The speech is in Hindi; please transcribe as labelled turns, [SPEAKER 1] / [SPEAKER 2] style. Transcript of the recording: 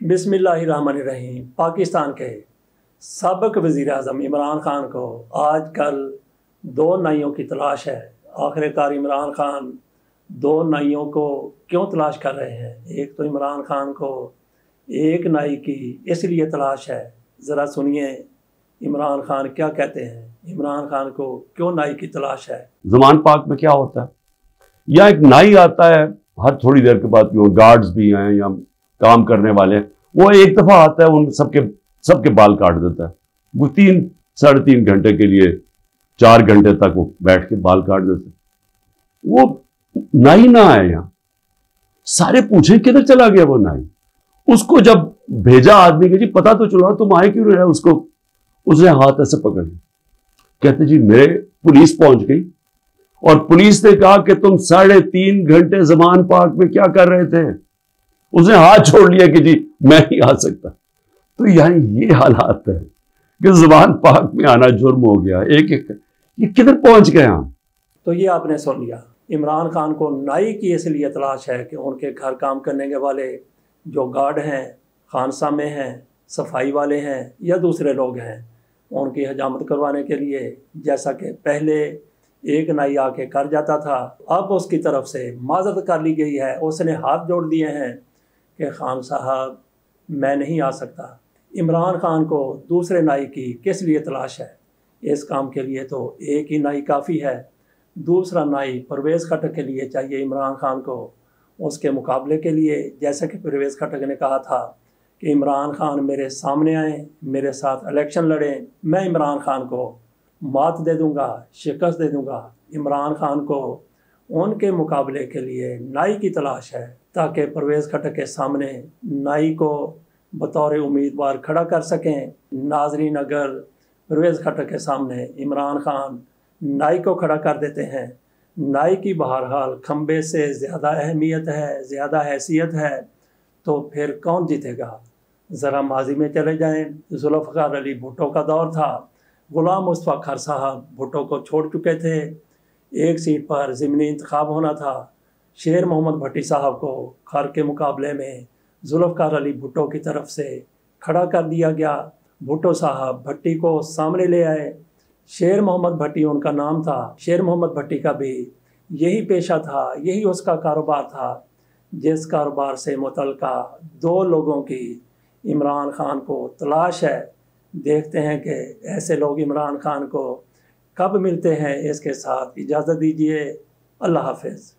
[SPEAKER 1] बिस्मिल्लाहिर्रहमानिर्रहीम। पाकिस्तान के साबिक़ वज़ीर-ए-आज़म इमरान ख़ान को आजकल दो नाइयों की तलाश है। आखिरकार इमरान ख़ान दो नाइयों को क्यों तलाश कर रहे हैं? एक तो इमरान ख़ान को एक नाई की इसलिए तलाश है। ज़रा सुनिए इमरान ख़ान क्या कहते हैं। इमरान ख़ान को क्यों नाई की तलाश है?
[SPEAKER 2] ज़मान पार्क में क्या होता है, या एक नाई आता है हर थोड़ी देर के बाद, गार्ड्स भी हैं या काम करने वाले, वो एक दफा आता है, उन सबके बाल काट देता है। वो 3-3.5 घंटे के लिए 4 घंटे तक वो बैठ के बाल काट देते हैं। वो नाई ना आए यहां, सारे पूछे किधर चला गया वो नाई। उसको जब भेजा आदमी के, जी पता तो चलो तुम आए क्यों रहे, उसको उसने हाथ ऐसे पकड़ लिया। कहते जी मेरे पुलिस पहुंच गई और पुलिस ने कहा कि तुम 3.5 घंटे ज़मान पार्क में क्या कर रहे थे। उसने हाथ छोड़ लिया कि जी मैं नहीं आ सकता। तो यानी ये हालात है कि ज़मान पार्क में आना जुर्म हो गया। ये किधर पहुंच गए हम।
[SPEAKER 1] तो ये आपने सुन लिया। इमरान ख़ान को नाई की इसलिए तलाश है कि उनके घर काम करने के वाले जो गार्ड हैं, खानसामे हैं, सफाई वाले हैं या दूसरे लोग हैं, उनकी हजामत करवाने के लिए, जैसा कि पहले एक नाई आके कर जाता था, अब उसकी तरफ से माजरत कर ली गई है। उसने हाथ जोड़ दिए हैं कि खान साहब मैं नहीं आ सकता। इमरान ख़ान को दूसरे नाई की किस लिए तलाश है? इस काम के लिए तो एक ही नाई काफ़ी है। दूसरा नाई परवेज़ खटक के लिए चाहिए इमरान ख़ान को। उसके मुकाबले के लिए, जैसा कि परवेज़ खटक ने कहा था कि इमरान ख़ान मेरे सामने आए, मेरे साथ इलेक्शन लड़ें, मैं इमरान ख़ान को मात दे दूंगा, शिकस्त दे दूंगा। इमरान ख़ान को उनके मुकाबले के लिए नाई की तलाश है ताकि परवेज़ खटक के सामने नाई को बतौर उम्मीदवार खड़ा कर सकें। नाजरीन, अगर परवेज़ खटक के सामने इमरान ख़ान नाई को खड़ा कर देते हैं, नाई की बहरहाल खंबे से ज़्यादा अहमियत है, ज़्यादा हैसियत है, तो फिर कौन जीतेगा? ज़रा माजी में चले जाएं। जुल्फ़िकार अली भुट्टो का दौर था। ग़ुलाम मुस्तफ़ा खर साहब भुट्टो को छोड़ चुके थे। एक सीट पर ज़िमनी इंतखाब होना था। शेर मोहम्मद भट्टी साहब को खर के मुकाबले में जुल्फ़िकार अली भुट्टो की तरफ से खड़ा कर दिया गया। भुट्टो साहब भट्टी को सामने ले आए। शेर मोहम्मद भट्टी उनका नाम था। शेर मोहम्मद भट्टी का भी यही पेशा था, यही उसका कारोबार था, जिस कारोबार से मुतल्लिका दो लोगों की इमरान ख़ान को तलाश है। देखते हैं कि ऐसे लोग इमरान ख़ान को कब मिलते हैं। इसके साथ इजाज़त दीजिए। अल्लाह हाफ़िज़।